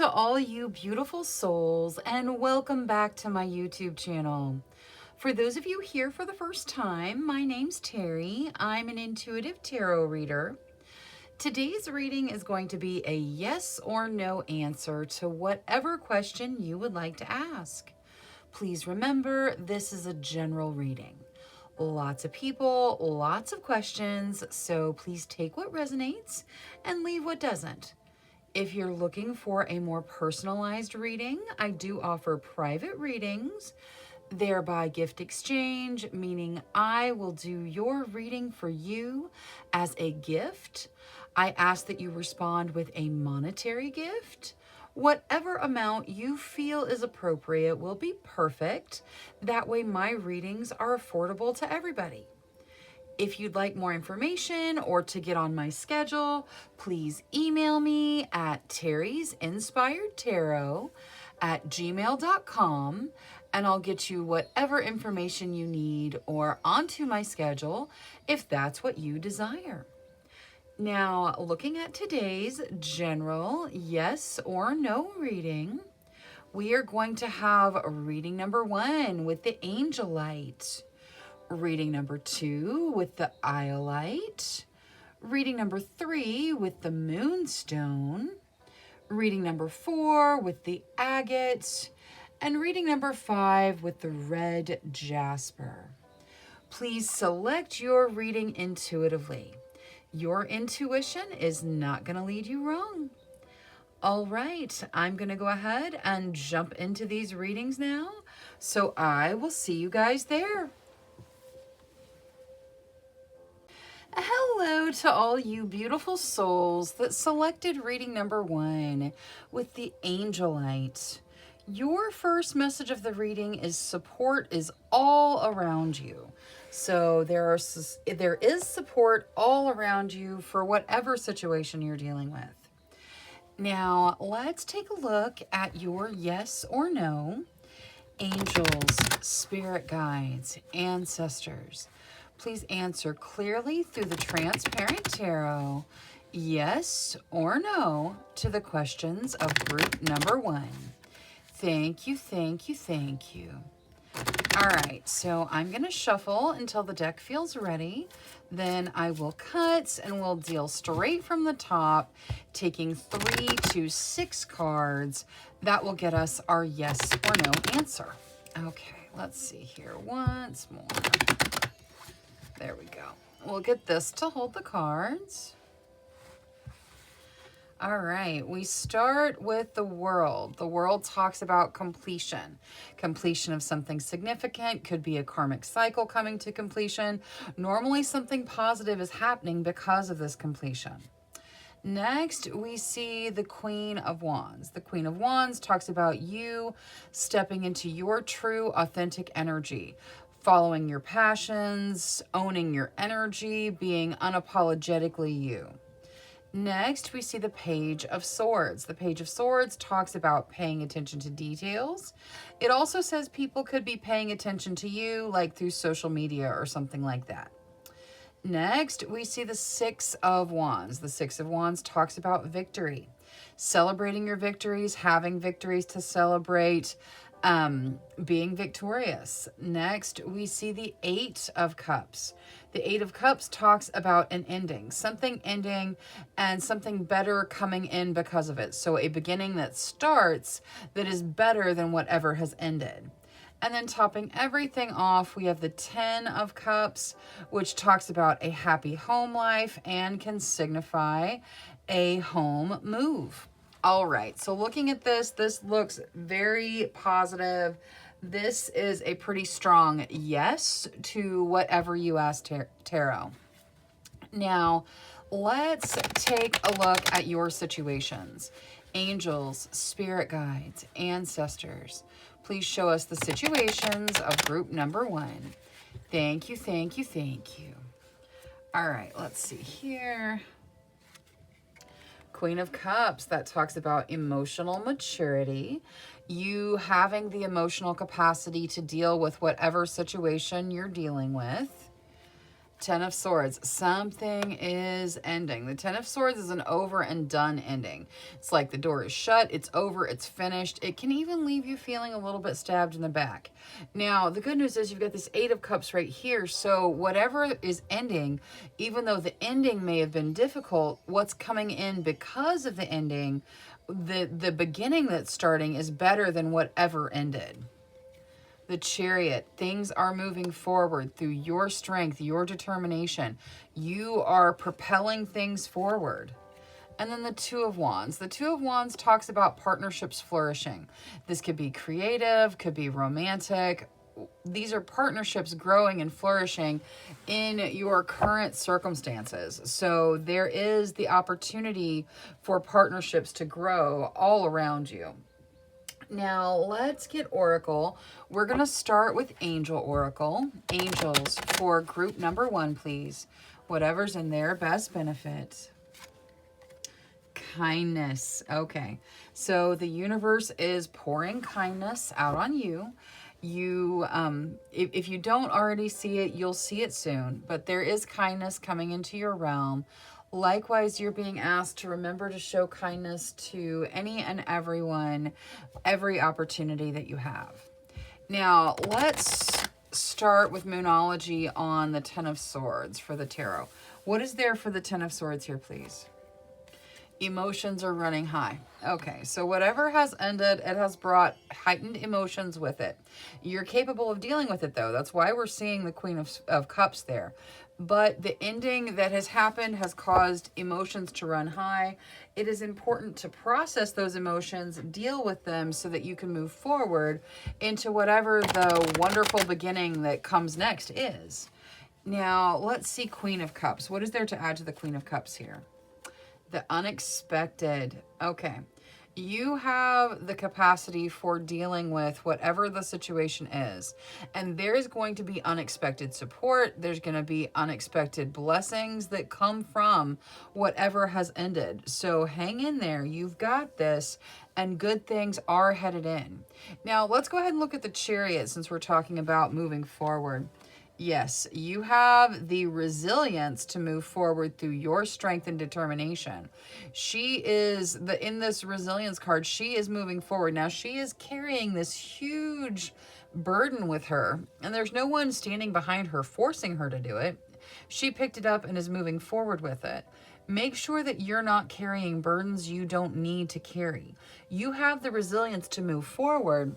to all you beautiful souls, and welcome back to my YouTube channel. For those of you here for the first time, my name's Cheri. I'm an intuitive tarot reader. Today's reading is going to be a yes or no answer to whatever question you would like to ask. Please remember, this is a general reading. Lots of people, lots of questions, so please take what resonates and leave what doesn't. If you're looking for a more personalized reading, I do offer private readings, thereby gift exchange, meaning I will do your reading for you as a gift. I ask that you respond with a monetary gift. Whatever amount you feel is appropriate will be perfect. That way my readings are affordable to everybody. If you'd like more information or to get on my schedule, please email me at terrysinspiredtarot@gmail.com and I'll get you whatever information you need or onto my schedule if that's what you desire. Now, looking at today's general yes or no reading, we are going to have reading number 1 with the Angel Light. Reading number 2 with the Iolite. Reading number 3 with the Moonstone. Reading number 4 with the Agate. And reading number 5 with the Red Jasper. Please select your reading intuitively. Your intuition is not going to lead you wrong. All right, I'm going to go ahead and jump into these readings now. So I will see you guys there. Hello to all you beautiful souls that selected reading number 1 with the Angel Light. Your first message of the reading is support is all around you. So there is support all around you for whatever situation you're dealing with. Now, let's take a look at your yes or no. Angels, spirit guides, ancestors. Please answer clearly through the transparent tarot, yes or no, to the questions of group number 1. Thank you, thank you, thank you. All right, so I'm going to shuffle until the deck feels ready. Then I will cut and we'll deal straight from the top, taking 3 to 6 cards. That will get us our yes or no answer. Okay, let's see here once more. There we go. We'll get this to hold the cards. All right, we start with the World. The World talks about completion. Completion of something significant, could be a karmic cycle coming to completion. Normally something positive is happening because of this completion. Next, we see the Queen of Wands. The Queen of Wands talks about you stepping into your true, authentic energy, following your passions, owning your energy, being unapologetically you. Next, we see the Page of Swords. The Page of Swords talks about paying attention to details. It also says people could be paying attention to you, like through social media or something like that. Next, we see the Six of Wands. The Six of Wands talks about victory. Celebrating your victories, having victories to celebrate, being victorious. Next, we see the Eight of Cups. The Eight of Cups talks about an ending, something ending and something better coming in because of it. So a beginning that starts that is better than whatever has ended. And then topping everything off, we have the 10 of Cups, which talks about a happy home life and can signify a home move. All right, so looking at this looks very positive. This is a pretty strong yes to whatever you asked tarot. Now, let's take a look at your situations. Angels, spirit guides, ancestors, please show us the situations of group number 1. Thank you, thank you, thank you. All right, let's see here. Queen of Cups, that talks about emotional maturity, you having the emotional capacity to deal with whatever situation you're dealing with. Ten of Swords. Something is ending. The Ten of Swords is an over and done ending. It's like the door is shut, it's over, it's finished. It can even leave you feeling a little bit stabbed in the back. Now, the good news is you've got this Eight of Cups right here. So whatever is ending, even though the ending may have been difficult, what's coming in because of the ending, the beginning that's starting is better than whatever ended. The Chariot, things are moving forward through your strength, your determination. You are propelling things forward. And then the Two of Wands. The Two of Wands talks about partnerships flourishing. This could be creative, could be romantic. These are partnerships growing and flourishing in your current circumstances. So there is the opportunity for partnerships to grow all around you. Now, let's get Oracle. We're going to start with Angel Oracle. Angels for group number 1, please. Whatever's in their best benefit. Kindness. Okay. So the universe is pouring kindness out on you. You, if you don't already see it, you'll see it soon. But there is kindness coming into your realm. Likewise, you're being asked to remember to show kindness to any and everyone, every opportunity that you have. Now, let's start with Moonology on the Ten of Swords for the tarot. What is there for the Ten of Swords here, please? Emotions are running high. Okay, so whatever has ended, it has brought heightened emotions with it. You're capable of dealing with it, though. That's why we're seeing the Queen of Cups there. But the ending that has happened has caused emotions to run high. It is important to process those emotions, deal with them so that you can move forward into whatever the wonderful beginning that comes next is. Now, let's see Queen of Cups. What is there to add to the Queen of Cups here? The unexpected. Okay. You have the capacity for dealing with whatever the situation is. And there's going to be unexpected support. There's going to be unexpected blessings that come from whatever has ended. So hang in there. You've got this. And good things are headed in. Now, let's go ahead and look at the Chariot since we're talking about moving forward. Yes, you have the resilience to move forward through your strength and determination. She is, in this resilience card, she is moving forward. Now, she is carrying this huge burden with her, and there's no one standing behind her forcing her to do it. She picked it up and is moving forward with it. Make sure that you're not carrying burdens you don't need to carry. You have the resilience to move forward.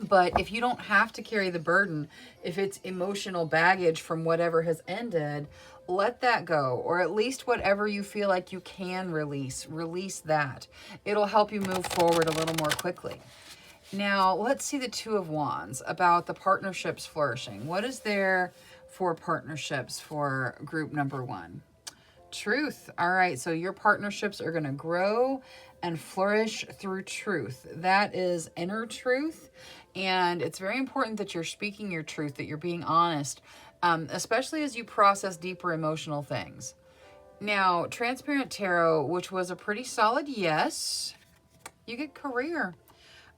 But if you don't have to carry the burden, if it's emotional baggage from whatever has ended, let that go. Or at least whatever you feel like you can release that. It'll help you move forward a little more quickly. Now, let's see the Two of Wands about the partnerships flourishing. What is there for partnerships for group number 1? Truth. All right, so your partnerships are going to grow and flourish through truth. That is inner truth. And it's very important that you're speaking your truth, that you're being honest, especially as you process deeper emotional things. Now, Transparent Tarot, which was a pretty solid yes, you get career.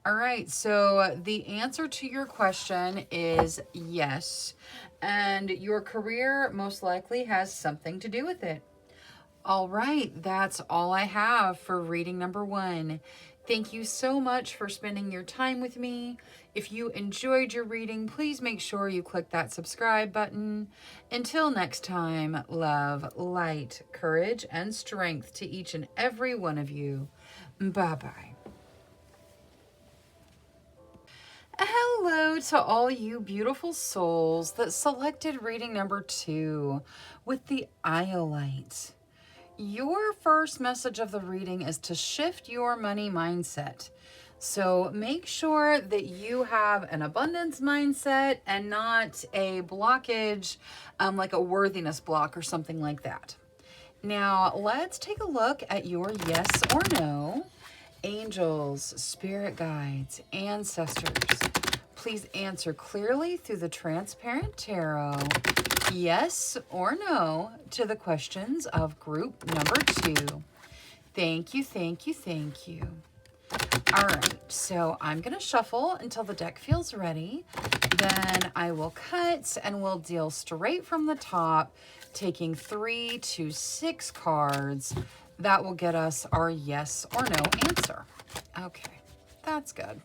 All right, so the answer to your question is yes. And your career most likely has something to do with it. All right, that's all I have for reading number 1. Thank you so much for spending your time with me. If you enjoyed your reading, please make sure you click that subscribe button. Until next time, love, light, courage, and strength to each and every one of you. Bye-bye. Hello to all you beautiful souls that selected reading number 2 with the Iolite. Your first message of the reading is to shift your money mindset. So make sure that you have an abundance mindset and not a blockage, like a worthiness block or something like that. Now, let's take a look at your yes or no. Angels, spirit guides, ancestors, please answer clearly through the Transparent Tarot. Yes or no to the questions of group number 2. Thank you, thank you, thank you. All right, so I'm going to shuffle until the deck feels ready. Then I will cut and we'll deal straight from the top, taking 3 to 6 cards. That will get us our yes or no answer. Okay, that's good.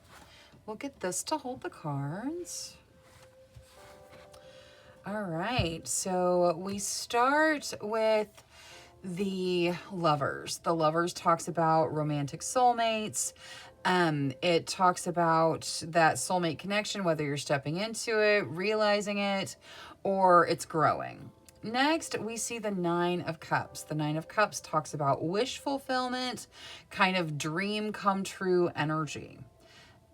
We'll get this to hold the cards. All right, so we start with the Lovers. The Lovers talks about romantic soulmates. It talks about that soulmate connection, whether you're stepping into it, realizing it, or it's growing. Next, we see the Nine of Cups. The Nine of Cups talks about wish fulfillment, kind of dream come true energy.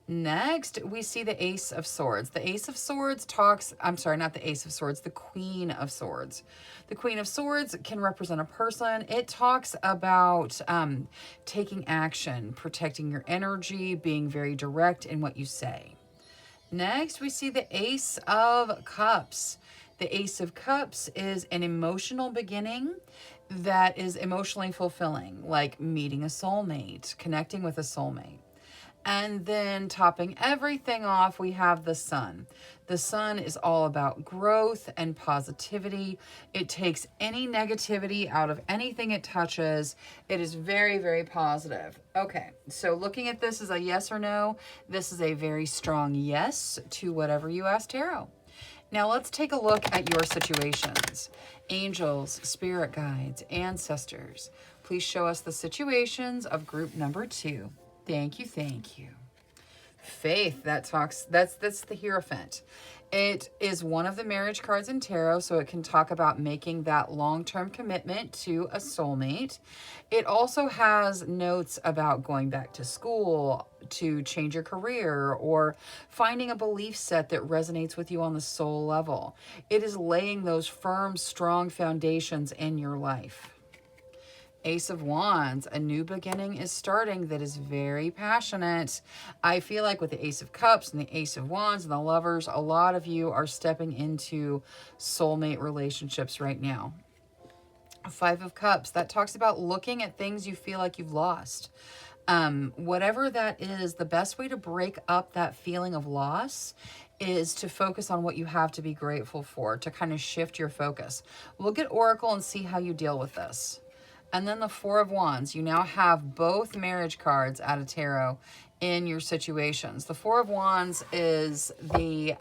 Next, we see the Ace of Swords. The Ace of Swords talks, I'm sorry, not the Ace of Swords, the Queen of Swords. The Queen of Swords can represent a person. It talks about taking action, protecting your energy, being very direct in what you say. Next, we see the Ace of Cups. The Ace of Cups is an emotional beginning that is emotionally fulfilling, like meeting a soulmate, connecting with a soulmate. And then topping everything off, we have the Sun. The Sun is all about growth and positivity. It takes any negativity out of anything it touches. It is very, very positive. Okay, so looking at this as a yes or no, this is a very strong yes to whatever you ask tarot. Now let's take a look at your situations. Angels, spirit guides, ancestors, please show us the situations of group number 2. Thank you, thank you. Faith, that's the Hierophant. It is one of the marriage cards in tarot, so it can talk about making that long-term commitment to a soulmate. It also has notes about going back to school, to change your career, or finding a belief set that resonates with you on the soul level. It is laying those firm, strong foundations in your life. Ace of Wands, a new beginning is starting that is very passionate. I feel like with the Ace of Cups and the Ace of Wands and the Lovers, a lot of you are stepping into soulmate relationships right now. Five of Cups, that talks about looking at things you feel like you've lost. Whatever that is, the best way to break up that feeling of loss is to focus on what you have to be grateful for, to kind of shift your focus. Look at Oracle and see how you deal with this. And then the Four of Wands. You now have both marriage cards out of tarot in your situations. The Four of Wands is the,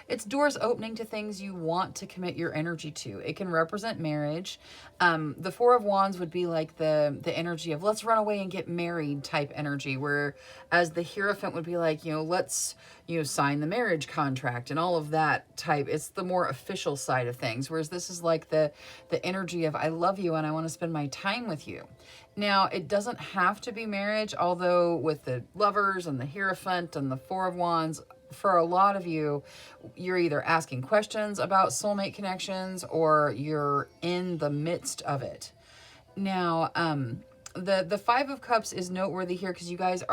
it's doors opening to things you want to commit your energy to. It can represent marriage. The Four of Wands would be like the energy of let's run away and get married type energy, whereas the Hierophant would be like, let's, sign the marriage contract and all of that type. It's the more official side of things, whereas this is like the energy of I love you and I want to spend my time with you. Now, it doesn't have to be marriage, although with the Lovers and the Hierophant and the Four of Wands, for a lot of you, you're either asking questions about soulmate connections or you're in the midst of it. Now, the Five of Cups is noteworthy here because you guys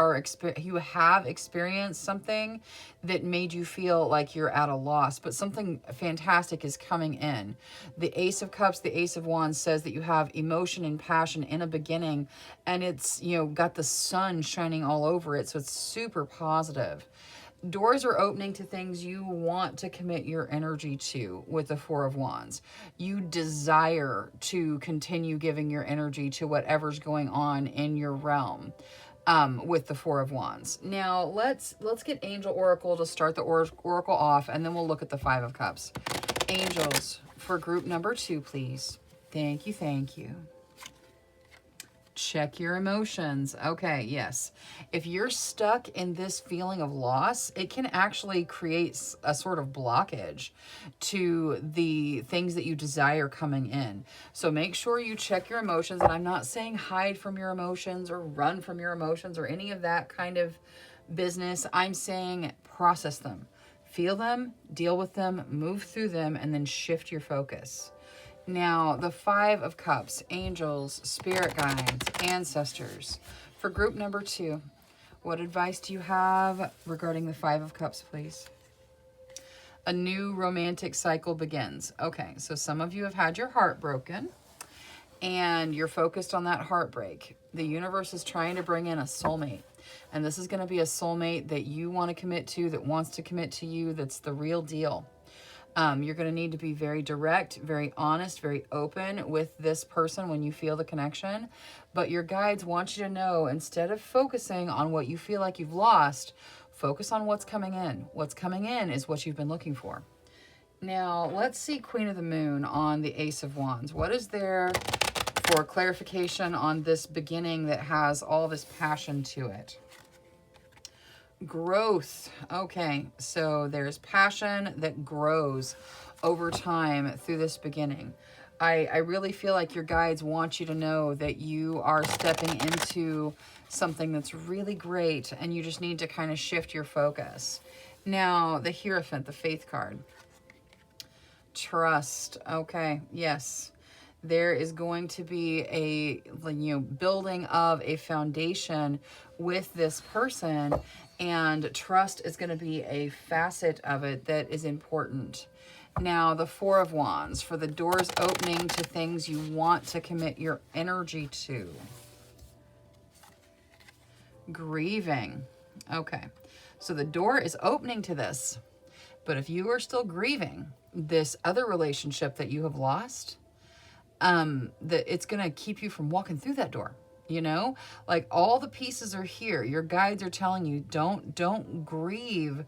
you have experienced something that made you feel like you're at a loss, but something fantastic is coming in. The Ace of Cups, the Ace of Wands says that you have emotion and passion in a beginning, and it's, got the sun shining all over it, so it's super positive. Doors are opening to things you want to commit your energy to with the Four of Wands. You desire to continue giving your energy to whatever's going on in your realm with the Four of Wands. Now, let's get Angel Oracle to start the Oracle off, and then we'll look at the Five of Cups. Angels, for group number 2, please. Thank you, thank you. Check your emotions. Okay, yes. If you're stuck in this feeling of loss, it can actually create a sort of blockage to the things that you desire coming in. So make sure you check your emotions. And I'm not saying hide from your emotions or run from your emotions or any of that kind of business. I'm saying process them. Feel them, deal with them, move through them, and then shift your focus. Now, the Five of Cups, angels, spirit guides, ancestors. For group number 2, what advice do you have regarding the Five of Cups, please? A new romantic cycle begins. Okay, so some of you have had your heart broken, and you're focused on that heartbreak. The universe is trying to bring in a soulmate. And this is going to be a soulmate that you want to commit to, that wants to commit to you, that's the real deal. You're going to need to be very direct, very honest, very open with this person when you feel the connection. But your guides want you to know, instead of focusing on what you feel like you've lost, focus on what's coming in. What's coming in is what you've been looking for. Now, let's see Queen of the Moon on the Ace of Wands. What is there for clarification on this beginning that has all this passion to it? Growth. Okay, so there's passion that grows over time through this beginning. I really feel like your guides want you to know that you are stepping into something that's really great, and you just need to kind of shift your focus. Now, the Hierophant, the Faith card. Trust. Okay, yes. There is going to be a building of a foundation with this person, and trust is going to be a facet of it that is important. Now, the Four of Wands, for the doors opening to things you want to commit your energy to. Grieving. Okay, so the door is opening to this, but if you are still grieving this other relationship that you have lost, that it's going to keep you from walking through that door. Like, all the pieces are here. Your guides are telling you, don't grieve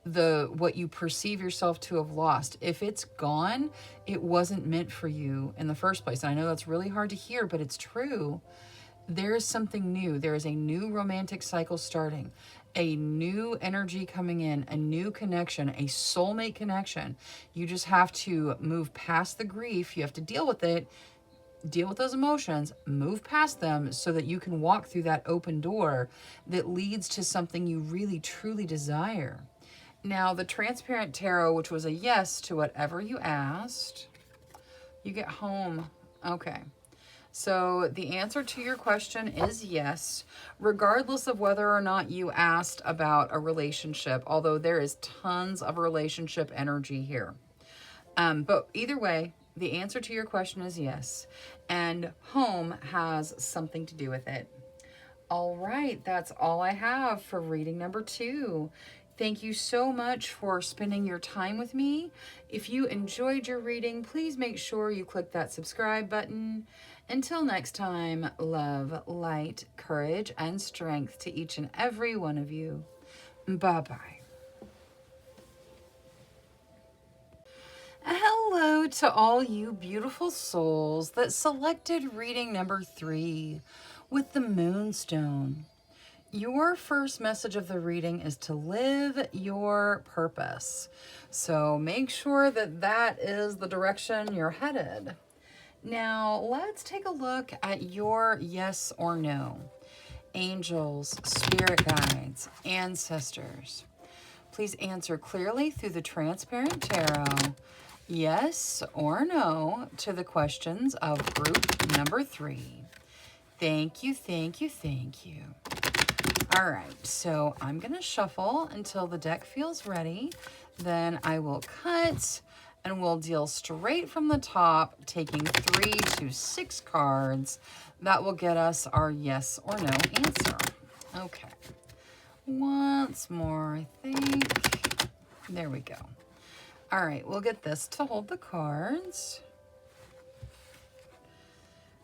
what you perceive yourself to have lost. If it's gone, it wasn't meant for you in the first place. And I know that's really hard to hear, but it's true. There is something new. There is a new romantic cycle starting, a new energy coming in, a new connection, a soulmate connection. You just have to move past the grief. You have to deal with it, deal with those emotions, move past them so that you can walk through that open door that leads to something you really, truly desire. Now, the Transparent Tarot, which was a yes to whatever you asked, you get home. Okay. So the answer to your question is yes, regardless of whether or not you asked about a relationship, although there is tons of relationship energy here. But either way, the answer to your question is yes, and home has something to do with it. All right, that's all I have for reading number 2. Thank you so much for spending your time with me. If you enjoyed your reading, please make sure you click that subscribe button. Until next time, love, light, courage, and strength to each and every one of you. Bye-bye. Hello to all you beautiful souls that selected reading number 3 with the Moonstone. Your first message of the reading is to live your purpose. So make sure that that is the direction you're headed. Now, let's take a look at your yes or no. Angels, spirit guides, ancestors. Please answer clearly through the Transparent Tarot, yes or no, to the questions of group number 3. Thank you, thank you, thank you. All right, so I'm going to shuffle until the deck feels ready. Then I will cut and we'll deal straight from the top, taking 3 to 6 cards. That will get us our yes or no answer. Okay. Once more, I think. There we go. All right, we'll get this to hold the cards.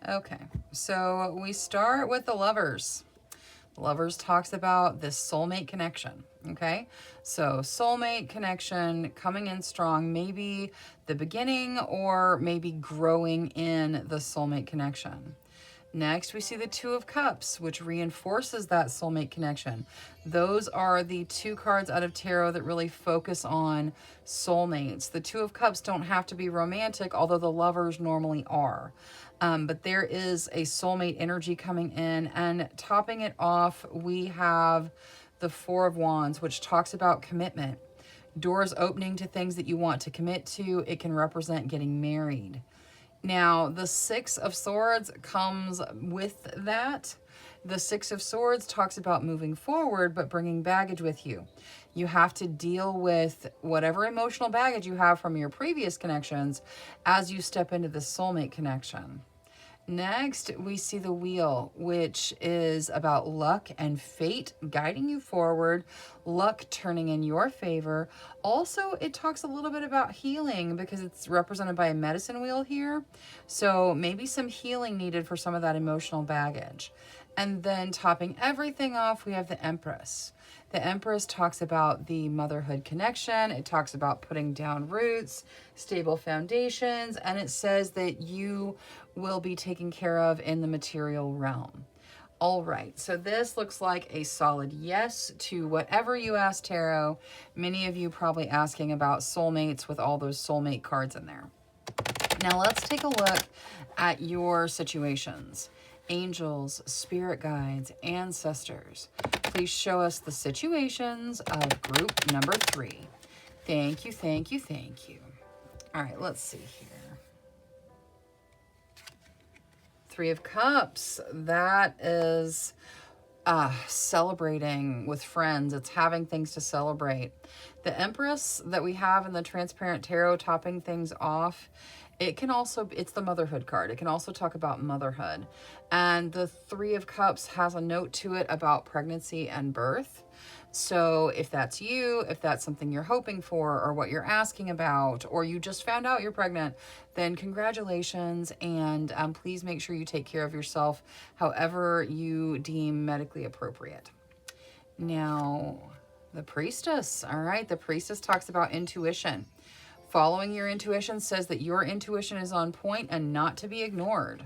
Okay, so we start with the Lovers. Lovers talks about this soulmate connection, okay? So soulmate connection coming in strong, maybe the beginning or maybe growing in the soulmate connection. Next, we see the Two of Cups, which reinforces that soulmate connection. Those are the 2 cards out of tarot that really focus on soulmates. The Two of Cups don't have to be romantic, although the Lovers normally are. But there is a soulmate energy coming in, and topping it off, we have the Four of Wands, which talks about commitment. Doors opening to things that you want to commit to. It can represent getting married. Now, the Six of Swords comes with that. The Six of Swords talks about moving forward, but bringing baggage with you. You have to deal with whatever emotional baggage you have from your previous connections as you step into the soulmate connection. Next, we see the wheel, which is about luck and fate guiding you forward, luck turning in your favor. Also, it talks a little bit about healing because it's represented by a medicine wheel here. So maybe some healing needed for some of that emotional baggage. And then topping everything off, we have the Empress. The Empress talks about the motherhood connection. It talks about putting down roots, stable foundations, and it says that you will be taken care of in the material realm. All right, so this looks like a solid yes to whatever you asked tarot. Many of you probably asking about soulmates with all those soulmate cards in there. Now let's take a look at your situations. Angels, spirit guides, ancestors, please show us the situations of group number 3. Thank you, thank you, thank you. All right, let's see here. 3 of Cups, that is celebrating with friends. It's having things to celebrate. The Empress that we have in the Transparent Tarot topping things off, it can also, it's the motherhood card. It can also talk about motherhood. And the 3 of Cups has a note to it about pregnancy and birth. So if that's you, if that's something you're hoping for or what you're asking about, or you just found out you're pregnant, then congratulations. And please make sure you take care of yourself however you deem medically appropriate. Now, the Priestess. All right, the Priestess talks about intuition. Following your intuition says that your intuition is on point and not to be ignored.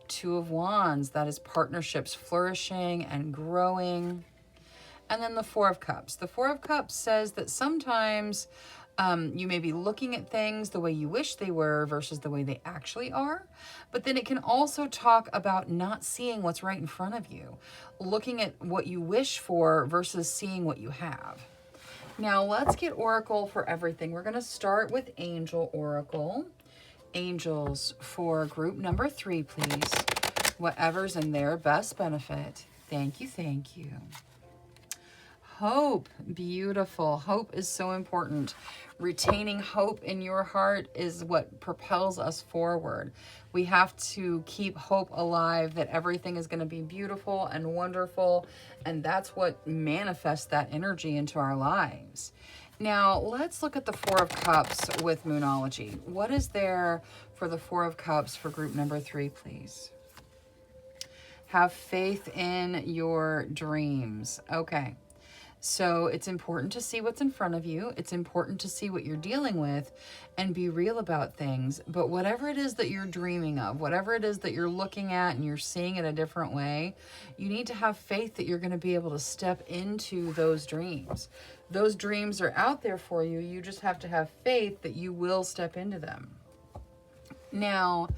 2 of Wands, that is partnerships flourishing and growing. And then the 4 of Cups. The 4 of Cups says that sometimes you may be looking at things the way you wish they were versus the way they actually are. But then it can also talk about not seeing what's right in front of you. Looking at what you wish for versus seeing what you have. Now let's get Oracle for everything. We're going to start with Angel Oracle. Angels for group number 3, please. Whatever's in their best benefit. Thank you, thank you. Hope, beautiful. Hope is so important. Retaining hope in your heart is what propels us forward. We have to keep hope alive that everything is going to be beautiful and wonderful, and that's what manifests that energy into our lives. Now, let's look at the 4 of Cups with Moonology. What is there for the 4 of Cups for group number 3, please? Have faith in your dreams. Okay. So it's important to see what's in front of you. It's important to see what you're dealing with and be real about things. But whatever it is that you're dreaming of, whatever it is that you're looking at and you're seeing it a different way, you need to have faith that you're going to be able to step into those dreams. Those dreams are out there for you. You just have to have faith that you will step into them. Now,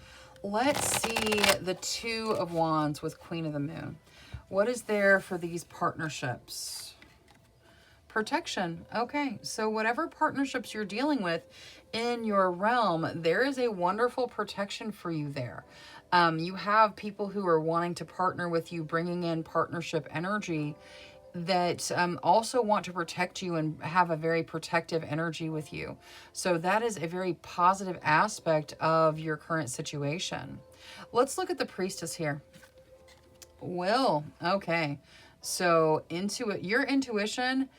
let's see the 2 of Wands with Queen of the Moon. What is there for these partnerships? Protection. Okay, so whatever partnerships you're dealing with in your realm, there is a wonderful protection for you there. You have people who are wanting to partner with you, bringing in partnership energy that also want to protect you and have a very protective energy with you. So that is a very positive aspect of your current situation. Let's look at the Priestess here. Will. Okay, so your intuition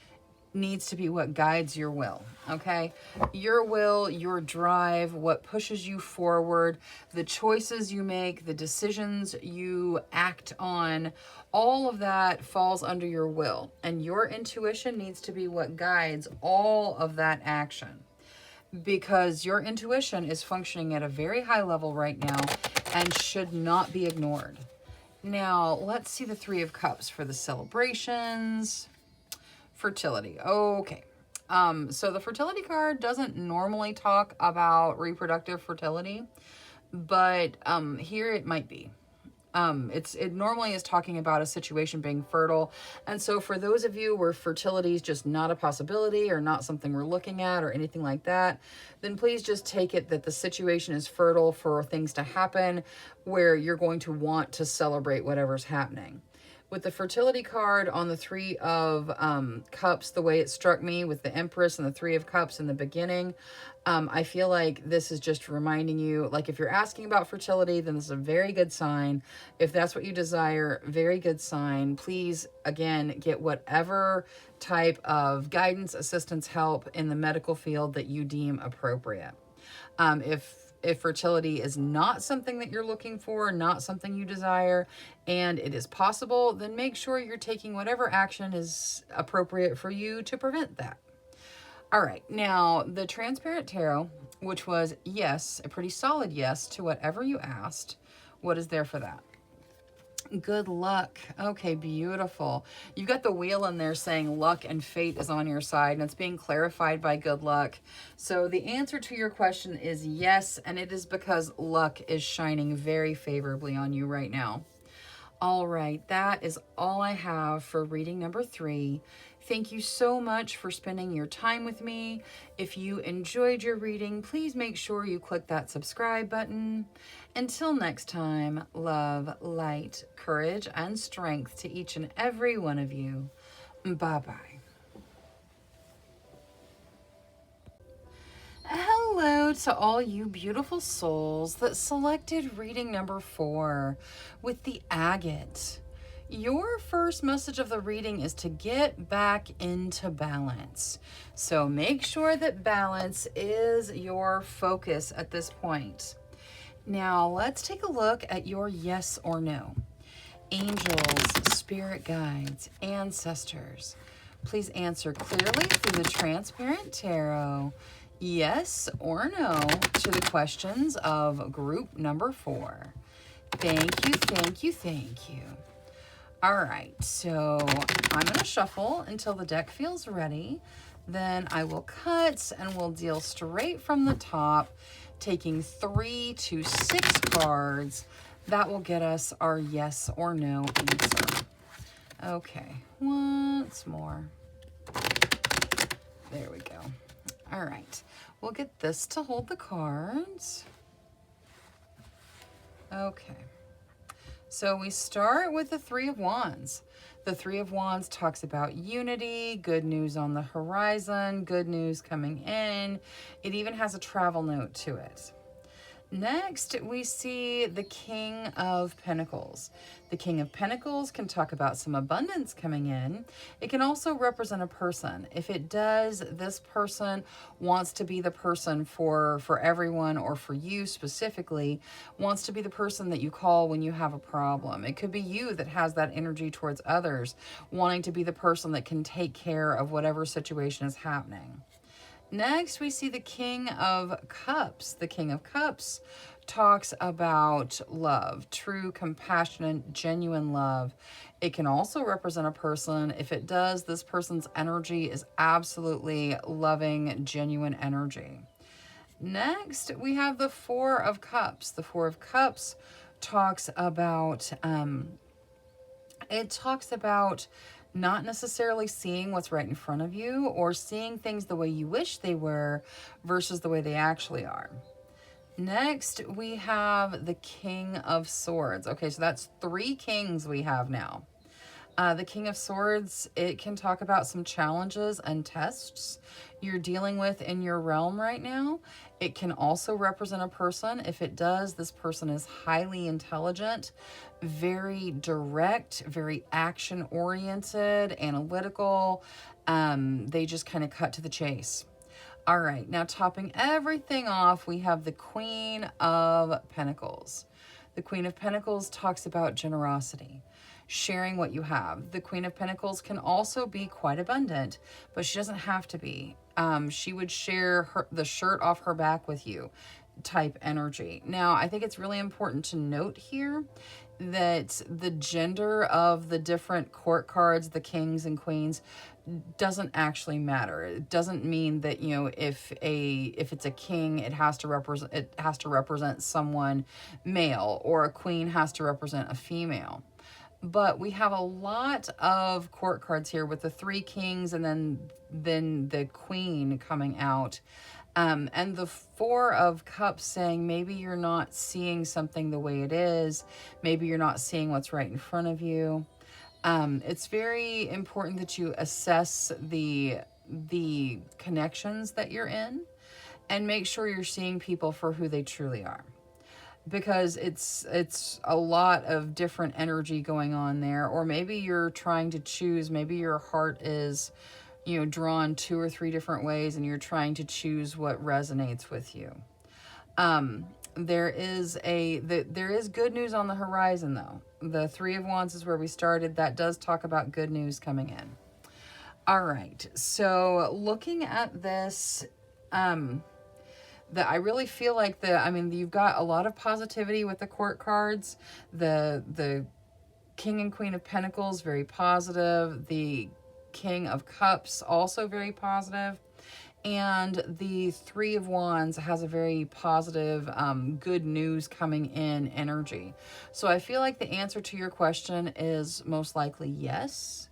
needs to be what guides your will, okay? Your will, your drive, what pushes you forward, the choices you make, the decisions you act on, all of that falls under your will. And your intuition needs to be what guides all of that action. Because your intuition is functioning at a very high level right now and should not be ignored. Now, let's see the 3 of Cups for the celebrations. Fertility. Okay. So the fertility card doesn't normally talk about reproductive fertility, but here it might be. It normally is talking about a situation being fertile. And so for those of you where fertility is just not a possibility or not something we're looking at or anything like that, then please just take it that the situation is fertile for things to happen where you're going to want to celebrate whatever's happening. With the fertility card on the Three of Cups, the way it struck me with the Empress and the Three of Cups in the beginning, I feel like this is just reminding you, like if you're asking about fertility, then this is a very good sign. If that's what you desire, very good sign. Please, again, get whatever type of guidance, assistance, help in the medical field that you deem appropriate. If fertility is not something that you're looking for, not something you desire, and it is possible, then make sure you're taking whatever action is appropriate for you to prevent that. All right, now the Transparent Tarot, which was yes, a pretty solid yes to whatever you asked. What is there for that? Good luck. Okay, beautiful. You've got the wheel in there saying luck and fate is on your side, and it's being clarified by good luck. So the answer to your question is yes, and it is because luck is shining very favorably on you right now. All right, that is all I have for reading number 3. Thank you so much for spending your time with me. If you enjoyed your reading, please make sure you click that subscribe button. Until next time, love, light, courage, and strength to each and every one of you. Bye-bye. Hello to all you beautiful souls that selected reading number 4 with the agate. Your first message of the reading is to get back into balance. So make sure that balance is your focus at this point. Now let's take a look at your yes or no. Angels, spirit guides, ancestors, please answer clearly through the Transparent Tarot. Yes or no to the questions of group number 4. Thank you, thank you, thank you. All right, so I'm going to shuffle until the deck feels ready. Then I will cut and we'll deal straight from the top, taking 3 to 6 cards. That will get us our yes or no answer. Okay, once more. There we go. All right, we'll get this to hold the cards. Okay. So we start with the Three of Wands. The Three of Wands talks about unity, good news on the horizon, good news coming in. It even has a travel note to it. Next, we see the King of Pentacles. The King of Pentacles can talk about some abundance coming in. It can also represent a person. If it does, this person wants to be the person for everyone, or for you specifically, wants to be the person that you call when you have a problem. It could be you that has that energy towards others, wanting to be the person that can take care of whatever situation is happening. Next, we see the King of Cups. The King of Cups talks about love, true, compassionate, genuine love. It can also represent a person. If it does, this person's energy is absolutely loving, genuine energy. Next, we have the Four of Cups. The Four of Cups talks about, not necessarily seeing what's right in front of you, or seeing things the way you wish they were versus the way they actually are. Next, we have the King of Swords. Okay, so that's 3 kings we have now. The King of Swords, it can talk about some challenges and tests you're dealing with in your realm right now. It can also represent a person. If it does, this person is highly intelligent, very direct, very action-oriented, analytical. They just kind of cut to the chase. All right, now topping everything off, we have the Queen of Pentacles. The Queen of Pentacles talks about generosity, sharing what you have. The Queen of Pentacles can also be quite abundant, but she doesn't have to be. She would share the shirt off her back with you type energy. Now, I think it's really important to note here that the gender of the different court cards, the kings and queens, doesn't actually matter. It doesn't mean that, you know, if it's a king, it has to represent someone male, or a queen has to represent a female. But we have a lot of court cards here with the 3 kings and then the queen coming out. And the Four of Cups saying maybe you're not seeing something the way it is. Maybe you're not seeing what's right in front of you. It's very important that you assess the connections that you're in and make sure you're seeing people for who they truly are, because it's a lot of different energy going on there. Or maybe you're trying to choose, maybe your heart is, drawn 2 or 3 different ways and you're trying to choose what resonates with you. There is good news on the horizon, though. The Three of Wands is where we started. That does talk about good news coming in. All right, so looking at this, I really feel like you've got a lot of positivity with the Court cards. The King and Queen of Pentacles, very positive. The King of Cups, also very positive. And the Three of Wands has a very positive, good news coming in energy. So I feel like the answer to your question is most likely yes.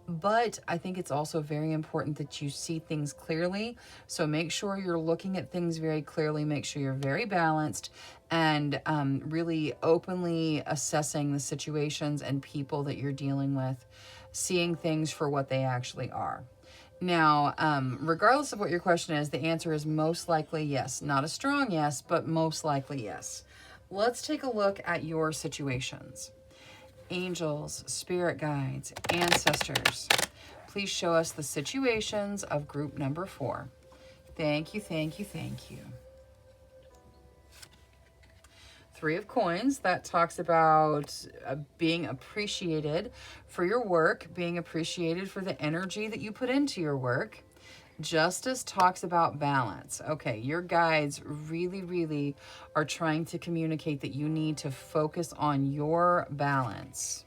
But I think it's also very important that you see things clearly. So make sure you're looking at things very clearly. Make sure you're very balanced and really openly assessing the situations and people that you're dealing with, seeing things for what they actually are. Now, regardless of what your question is, the answer is most likely yes. Not a strong yes, but most likely yes. Let's take a look at your situations. Angels, spirit guides, ancestors, please show us the situations of group number 4. Thank you, thank you, thank you. 3 of Coins, that talks about being appreciated for your work, being appreciated for the energy that you put into your work. Justice talks about balance. Okay, your guides really, really are trying to communicate that you need to focus on your balance.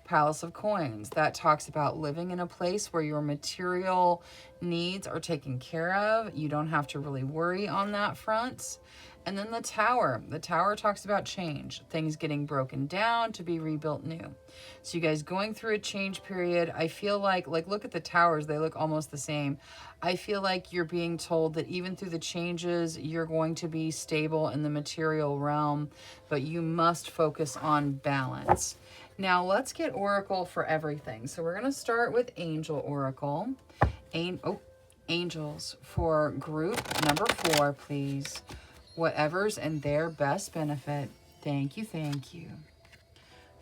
Palace of Coins, that talks about living in a place where your material needs are taken care of. You don't have to really worry on that front. And then the Tower talks about change, things getting broken down to be rebuilt new. So you guys going through a change period. I feel like look at the towers, they look almost the same. I feel like you're being told that even through the changes, you're going to be stable in the material realm, but you must focus on balance. Now let's get Oracle for everything. So we're going to start with Angel Oracle. Angels for group number 4, please. Whatever's in their best benefit. Thank you, thank you.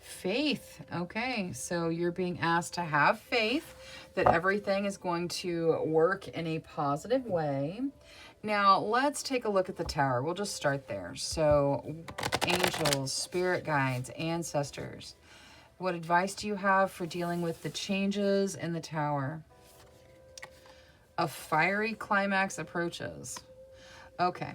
Faith. Okay, so you're being asked to have faith that everything is going to work in a positive way. Now, let's take a look at the Tower. We'll just start there. So, angels, spirit guides, ancestors. What advice do you have for dealing with the changes in the Tower? A fiery climax approaches. Okay.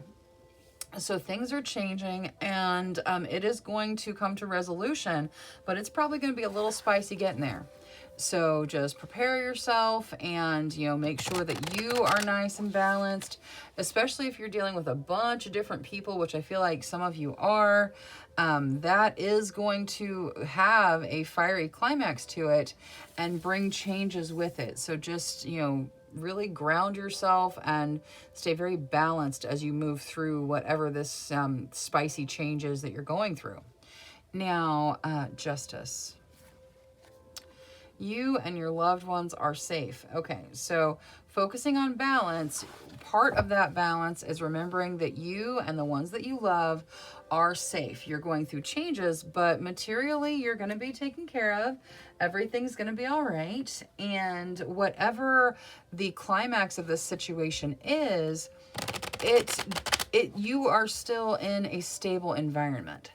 So things are changing, and it is going to come to resolution, but it's probably going to be a little spicy getting there. So just prepare yourself and, make sure that you are nice and balanced, especially if you're dealing with a bunch of different people, which I feel like some of you are. That is going to have a fiery climax to it and bring changes with it. So just, really ground yourself and stay very balanced as you move through whatever this spicy change is that you're going through. Now, justice. You and your loved ones are safe. Okay, so focusing on balance, part of that balance is remembering that you and the ones that you love are safe. You're going through changes, but materially you're going to be taken care of. Everything's going to be all right. And whatever the climax of this situation is, you are still in a stable environment.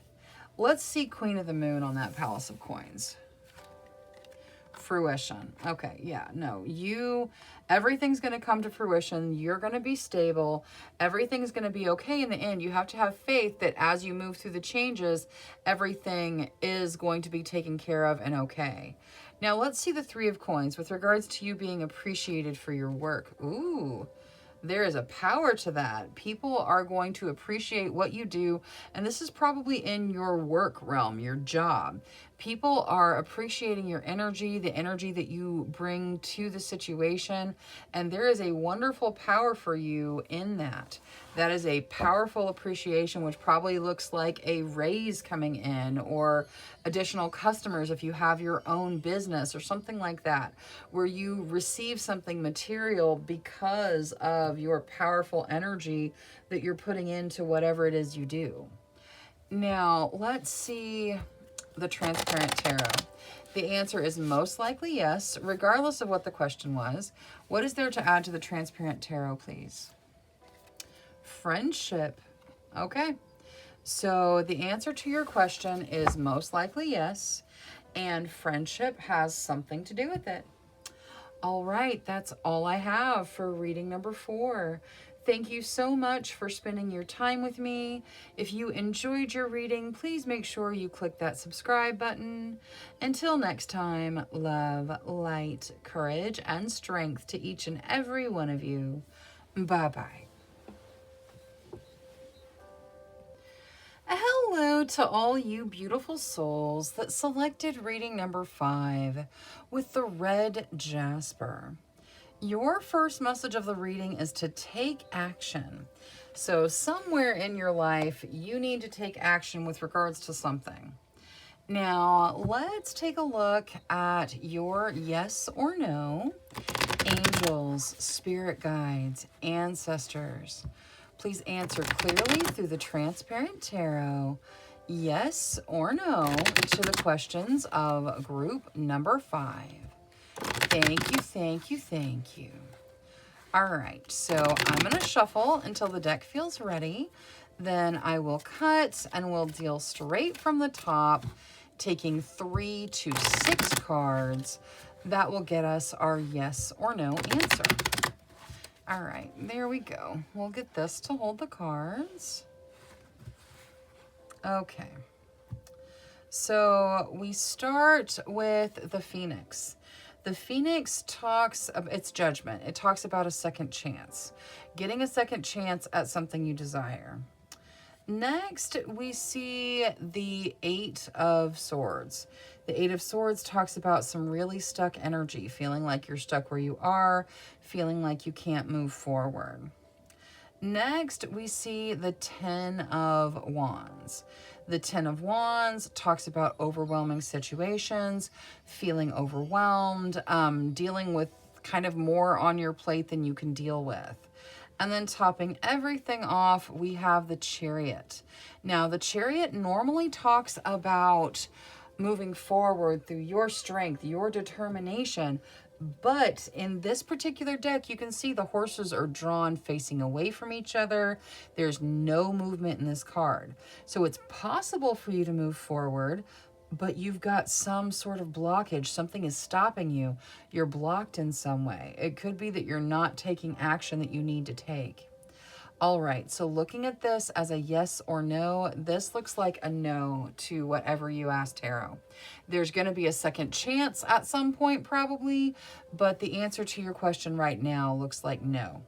Let's see Queen of the Moon on that Palace of Coins. Fruition. Okay, yeah, no, everything's going to come to fruition. You're going to be stable. Everything's going to be okay in the end. You have to have faith that as you move through the changes, everything is going to be taken care of and okay. Now let's see the 3 of Coins with regards to you being appreciated for your work. Ooh, there is a power to that. People are going to appreciate what you do, and this is probably in your work realm, your job. People are appreciating your energy, the energy that you bring to the situation, and there is a wonderful power for you in that. That is a powerful appreciation, which probably looks like a raise coming in or additional customers if you have your own business or something like that, where you receive something material because of your powerful energy that you're putting into whatever it is you do. Now, let's see the Transparent Tarot. The answer is most likely yes, regardless of what the question was. What is there to add to the Transparent Tarot, please? Friendship. Okay. So the answer to your question is most likely yes, and friendship has something to do with it. All right, that's all I have for reading number 4. Thank you so much for spending your time with me. If you enjoyed your reading, please make sure you click that subscribe button. Until next time, love, light, courage, and strength to each and every one of you. Bye-bye. Hello to all you beautiful souls that selected reading number 5 with the red jasper. Your first message of the reading is to take action. So somewhere in your life, you need to take action with regards to something. Now, let's take a look at your yes or no. Angels, spirit guides, ancestors. Please answer clearly through the Transparent Tarot, yes or no, to the questions of group number 5. Thank you, thank you, thank you. All right, so I'm going to shuffle until the deck feels ready. Then I will cut and we'll deal straight from the top, taking 3 to 6 cards. That will get us our yes or no answer. All right, there we go. We'll get this to hold the cards. Okay. So we start with the Phoenix. The Phoenix talks, it's judgment. It talks about a second chance. Getting a second chance at something you desire. Next, we see the 8 of Swords. The 8 of Swords talks about some really stuck energy, feeling like you're stuck where you are, feeling like you can't move forward. Next, we see the 10 of Wands. The 10 of Wands talks about overwhelming situations, feeling overwhelmed, dealing with kind of more on your plate than you can deal with. And then topping everything off, we have the Chariot. Now, the Chariot normally talks about moving forward through your strength, your determination. But in this particular deck, you can see the horses are drawn facing away from each other. There's no movement in this card. So it's possible for you to move forward, but you've got some sort of blockage. Something is stopping you. You're blocked in some way. It could be that you're not taking action that you need to take. All right, so looking at this as a yes or no, this looks like a no to whatever you asked tarot. There's going to be a second chance at some point probably, but the answer to your question right now looks like no.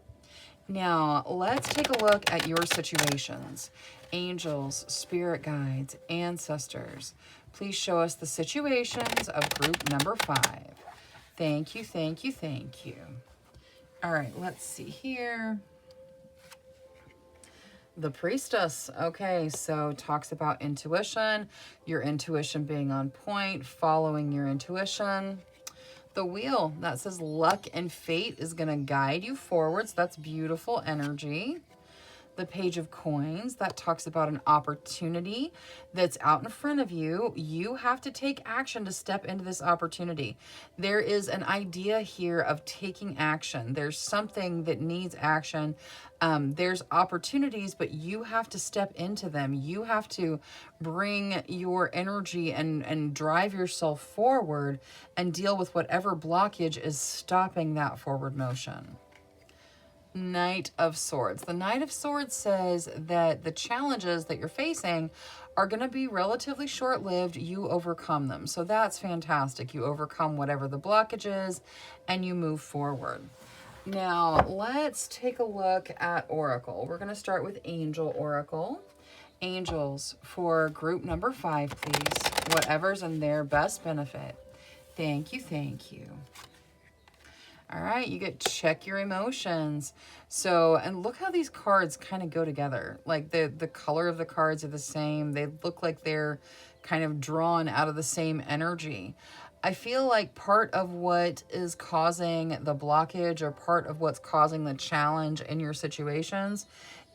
Now, let's take a look at your situations. Angels, spirit guides, ancestors. Please show us the situations of group number 5. Thank you, thank you, thank you. All right, let's see here. The Priestess. Okay, so talks about intuition, your intuition being on point, following your intuition. The Wheel, that says luck and fate is going to guide you forwards. That's beautiful energy. The Page of Coins, that talks about an opportunity that's out in front of you. You have to take action to step into this opportunity. There is an idea here of taking action. There's something that needs action. There's opportunities, but you have to step into them. You have to bring your energy and drive yourself forward and deal with whatever blockage is stopping that forward motion. Knight of Swords. The Knight of Swords says that the challenges that you're facing are going to be relatively short-lived. You overcome them. So that's fantastic. You overcome whatever the blockage is and you move forward. Now, let's take a look at Oracle. We're going to start with Angel Oracle. Angels, for group number 5, please. whatever's in their best benefit. Thank you, thank you. All right, you get check your emotions. So, and look how these cards kind of go together. Like the color of the cards are the same. They look like they're kind of drawn out of the same energy. I feel like part of what is causing the blockage or part of what's causing the challenge in your situations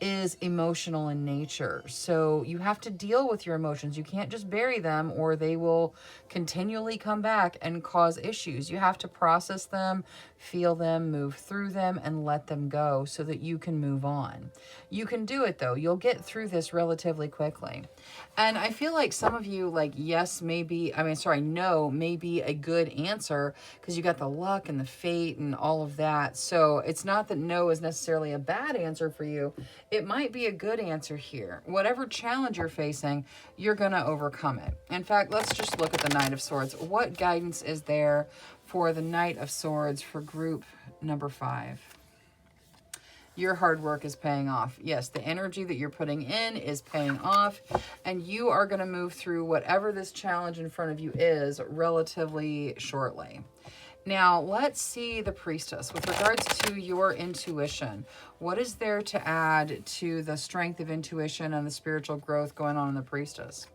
is emotional in nature. So you have to deal with your emotions. You can't just bury them or they will continually come back and cause issues. You have to process them, feel them, move through them, and let them go so that you can move on. You can do it though. You'll get through this relatively quickly. And I feel like some of you, like, no may be a good answer because you got the luck and the fate and all of that. So it's not that no is necessarily a bad answer for you. It might be a good answer here. Whatever challenge you're facing, you're going to overcome it. In fact, let's just look at the Knight of Swords. What guidance is there for the Knight of Swords for group number 5? Your hard work is paying off. Yes, the energy that you're putting in is paying off, and you are going to move through whatever this challenge in front of you is relatively shortly. Now, let's see the Priestess. With regards to your intuition, what is there to add to the strength of intuition and the spiritual growth going on in the Priestess?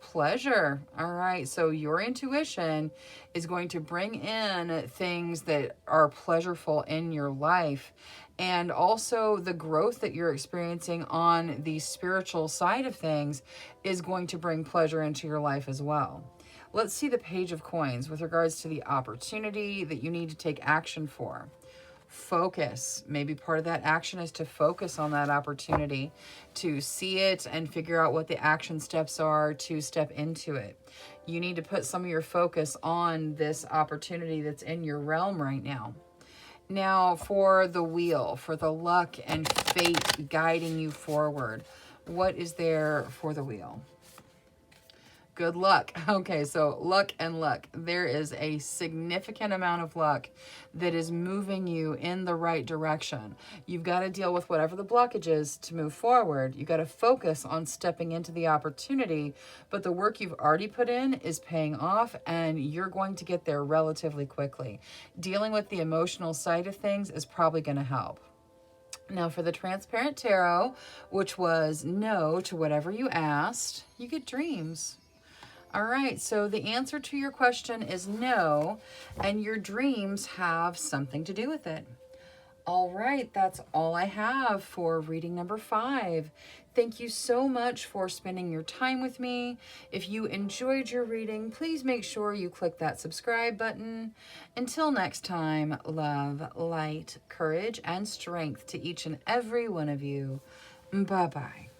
Pleasure. All right. So your intuition is going to bring in things that are pleasureful in your life. And also the growth that you're experiencing on the spiritual side of things is going to bring pleasure into your life as well. Let's see the Page of Coins with regards to the opportunity that you need to take action for. Focus. Maybe part of that action is to focus on that opportunity, to see it and figure out what the action steps are to step into it. You need to put some of your focus on this opportunity that's in your realm right now. Now, for the Wheel, for the luck and fate guiding you forward, what is there for the Wheel? Good luck. Okay, so luck and luck. There is a significant amount of luck that is moving you in the right direction. You've got to deal with whatever the blockage is to move forward. You've got to focus on stepping into the opportunity, but the work you've already put in is paying off and you're going to get there relatively quickly. Dealing with the emotional side of things is probably going to help. Now for the Transparent Tarot, which was no to whatever you asked, you get dreams. All right, so the answer to your question is no, and your dreams have something to do with it. All right, that's all I have for reading number 5. Thank you so much for spending your time with me. If you enjoyed your reading, please make sure you click that subscribe button. Until next time, love, light, courage, and strength to each and every one of you. Bye-bye.